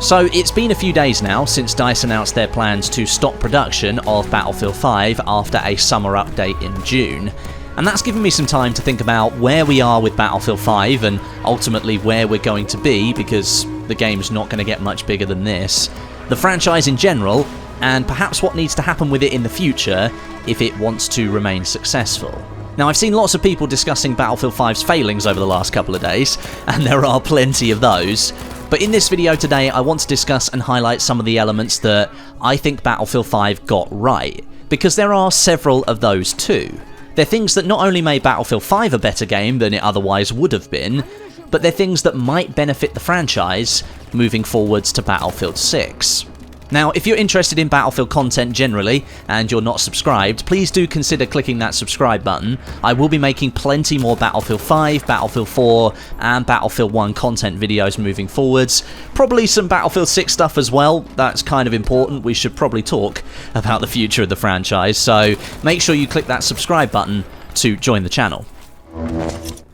So it's been a few days now since DICE announced their plans to stop production of Battlefield 5 after a summer update in June. And that's given me some time to think about where we are with Battlefield 5 and ultimately where we're going to be, because the game's not going to get much bigger than this, the franchise in general, and perhaps what needs to happen with it in the future if it wants to remain successful. Now, I've seen lots of people discussing Battlefield 5's failings over the last couple of days, and there are plenty of those. But in this video today, I want to discuss and highlight some of the elements that I think Battlefield 5 got right, because there are several of those too. They're things that not only made Battlefield 5 a better game than it otherwise would have been, but they're things that might benefit the franchise moving forwards to Battlefield 6. Now, if you're interested in Battlefield content generally, and you're not subscribed, please do consider clicking that subscribe button. I will be making plenty more Battlefield 5, Battlefield 4, and Battlefield 1 content videos moving forwards. Probably some Battlefield 6 stuff as well. That's kind of important. We should probably talk about the future of the franchise, so make sure you click that subscribe button to join the channel.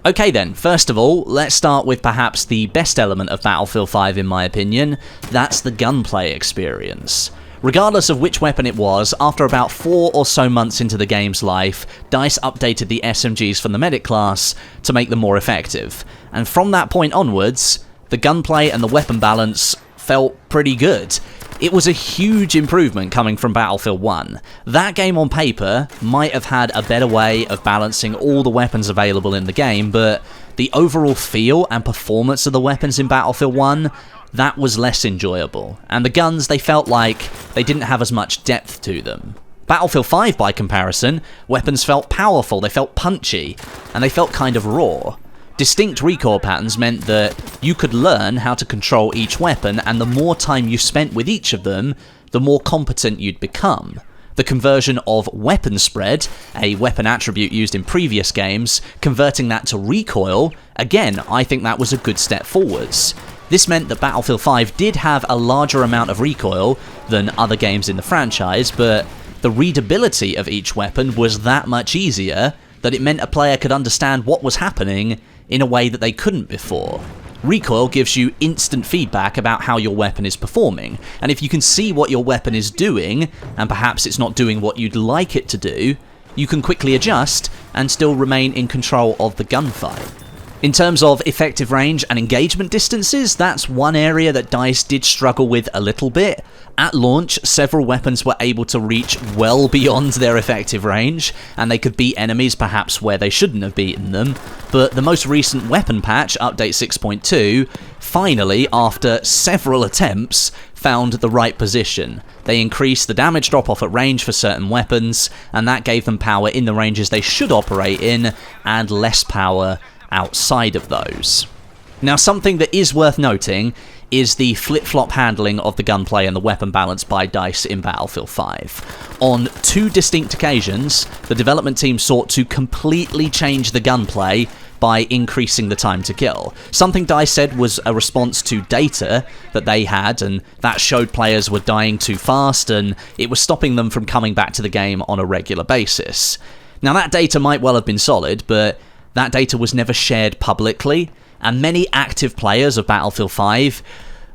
Okay then, first of all, let's start with perhaps the best element of Battlefield 5 in my opinion. That's the gunplay experience. Regardless of which weapon it was, after about 4 or so months into the game's life, DICE updated the SMGs from the medic class to make them more effective. And from that point onwards, the gunplay and the weapon balance felt pretty good. It was a huge improvement coming from Battlefield 1. That game on paper might have had a better way of balancing all the weapons available in the game, but the overall feel and performance of the weapons in Battlefield 1, that was less enjoyable. And the guns, they felt like they didn't have as much depth to them. Battlefield 5, by comparison, weapons felt powerful, they felt punchy, and they felt kind of raw. Distinct recoil patterns meant that you could learn how to control each weapon, and the more time you spent with each of them, the more competent you'd become. The conversion of weapon spread, a weapon attribute used in previous games, converting that to recoil, again, I think that was a good step forwards. This meant that Battlefield 5 did have a larger amount of recoil than other games in the franchise, but the readability of each weapon was that much easier that it meant a player could understand what was happening in a way that they couldn't before. Recoil gives you instant feedback about how your weapon is performing, and if you can see what your weapon is doing, and perhaps it's not doing what you'd like it to do, you can quickly adjust and still remain in control of the gunfight. In terms of effective range and engagement distances, that's one area that DICE did struggle with a little bit. At launch, several weapons were able to reach well beyond their effective range, and they could beat enemies perhaps where they shouldn't have beaten them, but the most recent weapon patch, Update 6.2, finally, after several attempts, found the right position. They increased the damage drop-off at range for certain weapons, and that gave them power in the ranges they should operate in, and less power outside of those. Now, something that is worth noting is the flip-flop handling of the gunplay and the weapon balance by DICE in Battlefield 5. On 2 distinct occasions, the development team sought to completely change the gunplay by increasing the time to kill. Something DICE said was a response to data that they had, and that showed players were dying too fast, and it was stopping them from coming back to the game on a regular basis. Now, that data might well have been solid, but that data was never shared publicly, and many active players of Battlefield 5,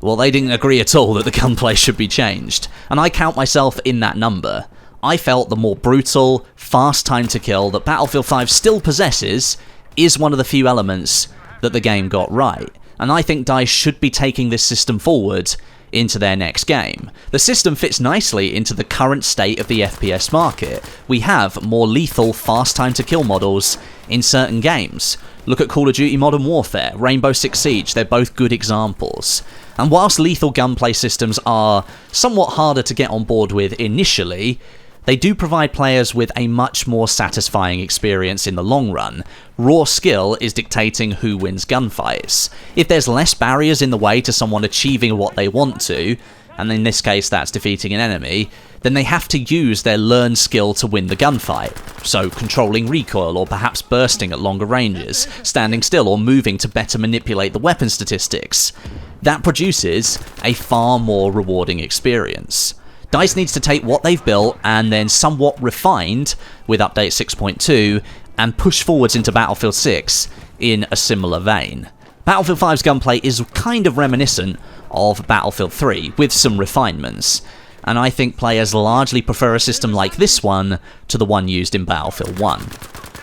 well, they didn't agree at all that the gunplay should be changed, and I count myself in that number. I felt the more brutal, fast time to kill that Battlefield 5 still possesses is one of the few elements that the game got right, and I think DICE should be taking this system forward into their next game. The system fits nicely into the current state of the FPS market. We have more lethal, fast time to kill models in certain games. Look at Call of Duty Modern Warfare, Rainbow Six Siege, they're both good examples. And whilst lethal gunplay systems are somewhat harder to get on board with initially, they do provide players with a much more satisfying experience in the long run. Raw skill is dictating who wins gunfights. If there's less barriers in the way to someone achieving what they want to, and in this case that's defeating an enemy, then they have to use their learned skill to win the gunfight. So controlling recoil, or perhaps bursting at longer ranges, standing still or moving to better manipulate the weapon statistics. That produces a far more rewarding experience. DICE needs to take what they've built and then somewhat refined with Update 6.2 and push forwards into Battlefield 6 in a similar vein. Battlefield 5's gunplay is kind of reminiscent of Battlefield 3, with some refinements, and I think players largely prefer a system like this one to the one used in Battlefield 1.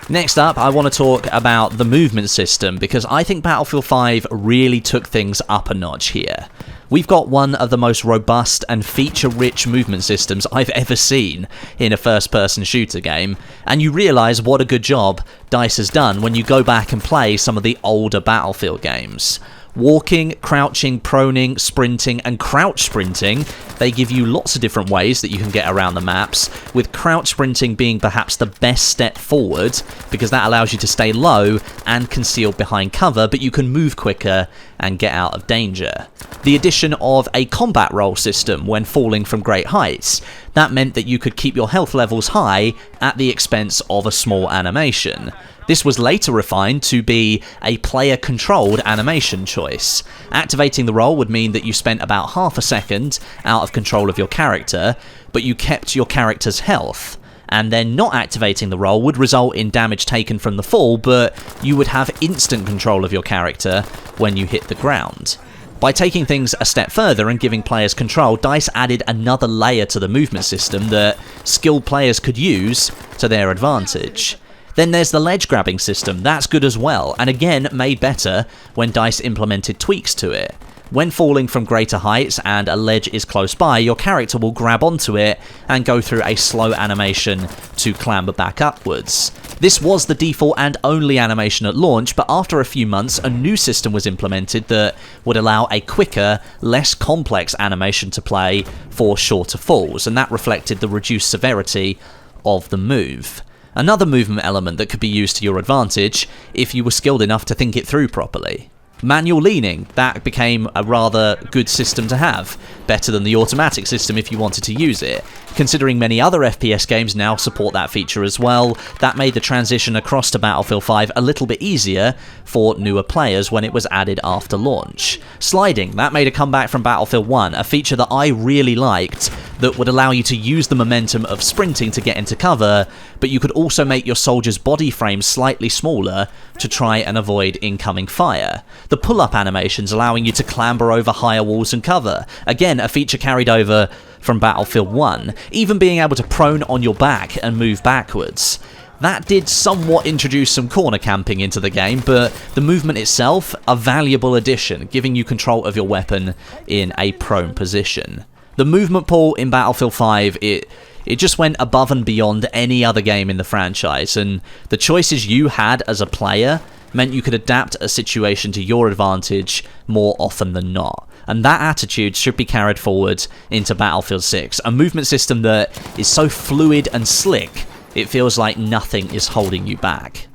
Next up, I want to talk about the movement system, because I think Battlefield 5 really took things up a notch here. We've got one of the most robust and feature-rich movement systems I've ever seen in a first-person shooter game, and you realise what a good job DICE has done when you go back and play some of the older Battlefield games. Walking, crouching, proning, sprinting, and crouch sprinting, they give you lots of different ways that you can get around the maps, with crouch sprinting being perhaps the best step forward, because that allows you to stay low and concealed behind cover, but you can move quicker and get out of danger. The addition of a combat roll system when falling from great heights, that meant that you could keep your health levels high at the expense of a small animation. This was later refined to be a player-controlled animation choice. Activating the roll would mean that you spent about half a second out of control of your character, but you kept your character's health. And then not activating the roll would result in damage taken from the fall, but you would have instant control of your character when you hit the ground. By taking things a step further and giving players control, DICE added another layer to the movement system that skilled players could use to their advantage. Then there's the ledge grabbing system. That's good as well, and again made better when DICE implemented tweaks to it. When falling from greater heights and a ledge is close by, your character will grab onto it and go through a slow animation to clamber back upwards. This was the default and only animation at launch, but after a few months a new system was implemented that would allow a quicker, less complex animation to play for shorter falls, and that reflected the reduced severity of the move. Another movement element that could be used to your advantage if you were skilled enough to think it through properly. Manual leaning, that became a rather good system to have, better than the automatic system if you wanted to use it. Considering many other FPS games now support that feature as well, that made the transition across to Battlefield 5 a little bit easier for newer players when it was added after launch. Sliding, that made a comeback from Battlefield 1, a feature that I really liked that would allow you to use the momentum of sprinting to get into cover, but you could also make your soldiers' body frames slightly smaller to try and avoid incoming fire. The pull-up animations allowing you to clamber over higher walls and cover, again a feature carried over from Battlefield 1, even being able to prone on your back and move backwards. That did somewhat introduce some corner camping into the game, but the movement itself, a valuable addition, giving you control of your weapon in a prone position. The movement pool in Battlefield 5, it just went above and beyond any other game in the franchise, and the choices you had as a player meant you could adapt a situation to your advantage more often than not. And that attitude should be carried forward into Battlefield 6, a movement system that is so fluid and slick, it feels like nothing is holding you back.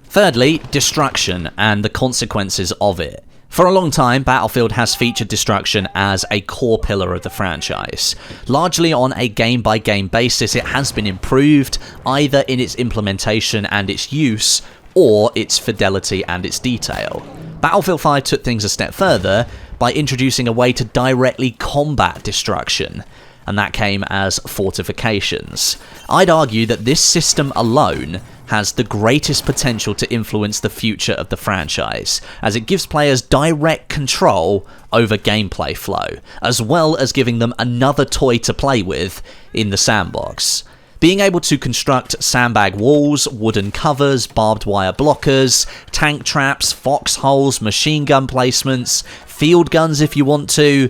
Thirdly, destruction and the consequences of it. For a long time, Battlefield has featured destruction as a core pillar of the franchise. Largely on a game-by-game basis, it has been improved, either in its implementation and its use, or its fidelity and its detail. Battlefield 5 took things a step further by introducing a way to directly combat destruction, and that came as fortifications. I'd argue that this system alone has the greatest potential to influence the future of the franchise, as it gives players direct control over gameplay flow, as well as giving them another toy to play with in the sandbox. Being able to construct sandbag walls, wooden covers, barbed wire blockers, tank traps, foxholes, machine gun placements, field guns if you want to,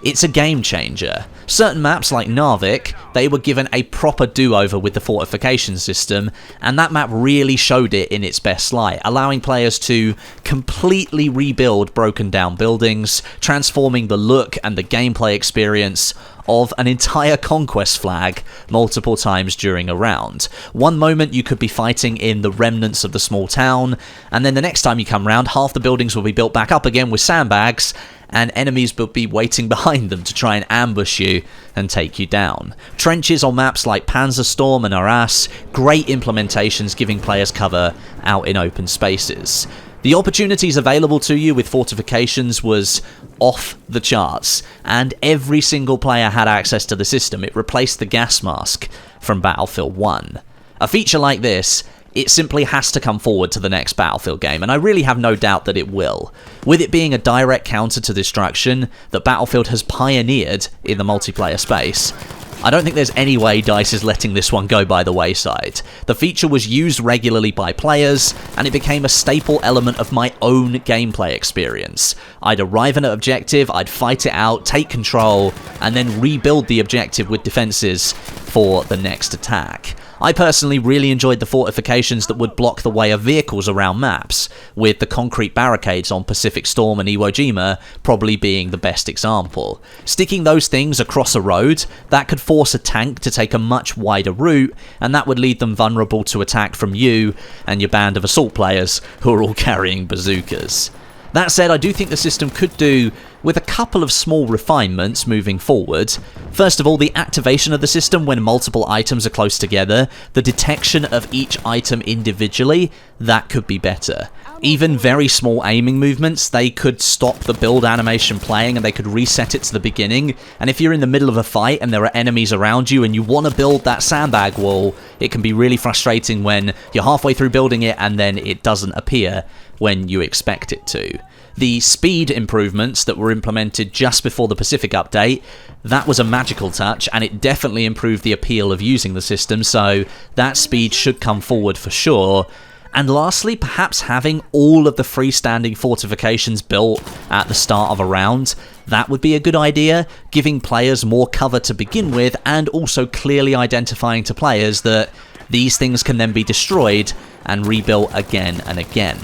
it's a game changer. Certain maps like Narvik, they were given a proper do-over with the fortification system, and that map really showed it in its best light, allowing players to completely rebuild broken down buildings, transforming the look and the gameplay experience of an entire conquest flag multiple times during a round. One moment you could be fighting in the remnants of the small town, and then the next time you come round, half the buildings will be built back up again with sandbags, and enemies will be waiting behind them to try and ambush you and take you down. Trenches on maps like Panzerstorm and Arras, great implementations giving players cover out in open spaces. The opportunities available to you with fortifications was off the charts, and every single player had access to the system. It replaced the gas mask from Battlefield 1. A feature like this, it simply has to come forward to the next Battlefield game, and I really have no doubt that it will. With it being a direct counter to destruction that Battlefield has pioneered in the multiplayer space, I don't think there's any way DICE is letting this one go by the wayside. The feature was used regularly by players, and it became a staple element of my own gameplay experience. I'd arrive at an objective, I'd fight it out, take control, and then rebuild the objective with defenses for the next attack. I personally really enjoyed the fortifications that would block the way of vehicles around maps, with the concrete barricades on Pacific Storm and Iwo Jima probably being the best example. Sticking those things across a road, that could force a tank to take a much wider route, and that would leave them vulnerable to attack from you and your band of assault players who are all carrying bazookas. That said, I do think the system could do with a couple of small refinements moving forward. First of all, the activation of the system when multiple items are close together, the detection of each item individually, that could be better. Even very small aiming movements, they could stop the build animation playing and they could reset it to the beginning. And if you're in the middle of a fight and there are enemies around you and you want to build that sandbag wall, it can be really frustrating when you're halfway through building it and then it doesn't appear when you expect it to. The speed improvements that were implemented just before the Pacific update, that was a magical touch, and it definitely improved the appeal of using the system, so that speed should come forward for sure. And lastly, perhaps having all of the freestanding fortifications built at the start of a round, that would be a good idea, giving players more cover to begin with, and also clearly identifying to players that these things can then be destroyed and rebuilt again and again.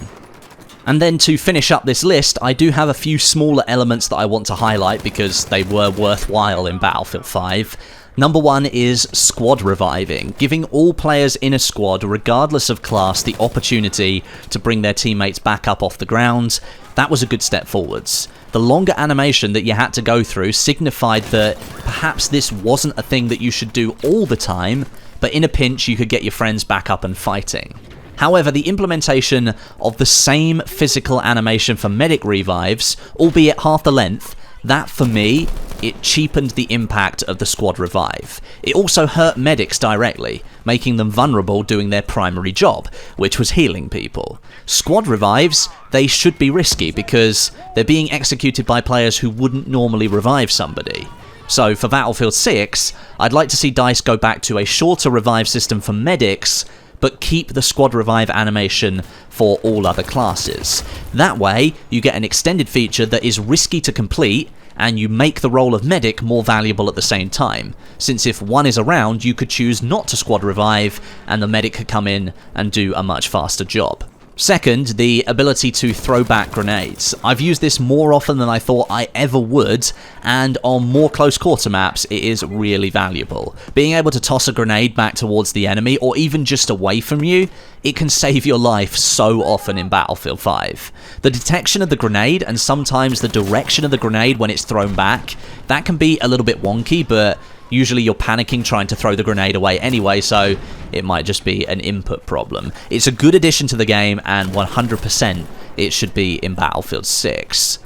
And then to finish up this list, I do have a few smaller elements that I want to highlight because they were worthwhile in Battlefield 5. Number one is squad reviving, giving all players in a squad, regardless of class, the opportunity to bring their teammates back up off the ground. That was a good step forwards. The longer animation that you had to go through signified that perhaps this wasn't a thing that you should do all the time, but in a pinch you could get your friends back up and fighting. However, the implementation of the same physical animation for medic revives, albeit half the length, that for me, it cheapened the impact of the squad revive. It also hurt medics directly, making them vulnerable doing their primary job, which was healing people. Squad revives, they should be risky because they're being executed by players who wouldn't normally revive somebody. So for Battlefield 6, I'd like to see DICE go back to a shorter revive system for medics, but keep the squad revive animation for all other classes. That way, you get an extended feature that is risky to complete, and you make the role of medic more valuable at the same time, since if one is around, you could choose not to squad revive, and the medic could come in and do a much faster job. Second, the ability to throw back grenades. I've used this more often than I thought I ever would, and on more close quarter maps it is really valuable. Being able to toss a grenade back towards the enemy, or even just away from you, it can save your life so often in Battlefield 5. The detection of the grenade, and sometimes the direction of the grenade when it's thrown back, that can be a little bit wonky, but usually you're panicking trying to throw the grenade away anyway, so it might just be an input problem. It's a good addition to the game, and 100% it should be in Battlefield 6.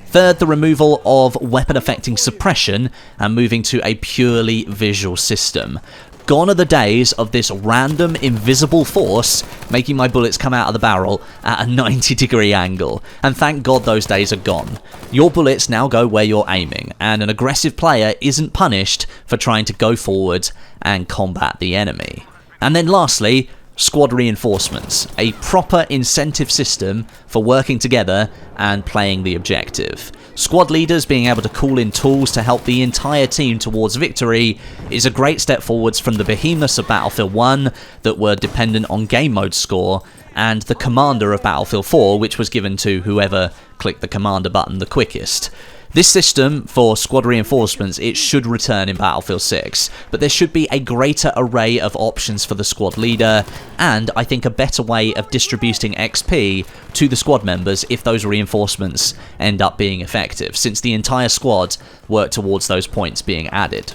Third, the removal of weapon affecting suppression and moving to a purely visual system. Gone are the days of this random invisible force making my bullets come out of the barrel at a 90-degree angle, and thank God those days are gone. Your bullets now go where you're aiming, and an aggressive player isn't punished for trying to go forward and combat the enemy. And then lastly, squad reinforcements, a proper incentive system for working together and playing the objective. Squad leaders being able to call in tools to help the entire team towards victory is a great step forwards from the behemoths of Battlefield 1 that were dependent on game mode score, and the commander of Battlefield 4, which was given to whoever clicked the commander button the quickest. This system for squad reinforcements, it should return in Battlefield 6, but there should be a greater array of options for the squad leader, and I think a better way of distributing XP to the squad members if those reinforcements end up being effective, since the entire squad work towards those points being added.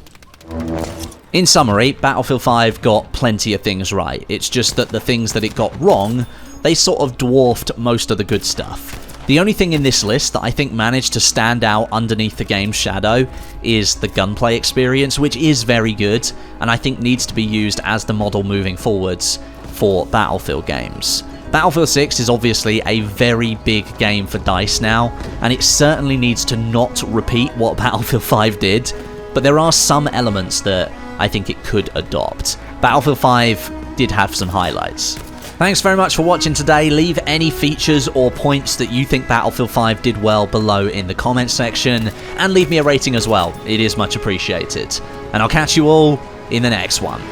In summary, Battlefield 5 got plenty of things right. It's just that the things that it got wrong, they sort of dwarfed most of the good stuff. The only thing in this list that I think managed to stand out underneath the game's shadow is the gunplay experience, which is very good, and I think needs to be used as the model moving forwards for Battlefield games. Battlefield 6 is obviously a very big game for DICE now, and it certainly needs to not repeat what Battlefield 5 did, but there are some elements that I think it could adopt. Battlefield 5 did have some highlights. Thanks very much for watching today. Leave any features or points that you think Battlefield 5 did well below in the comments section, and leave me a rating as well. It is much appreciated. And I'll catch you all in the next one.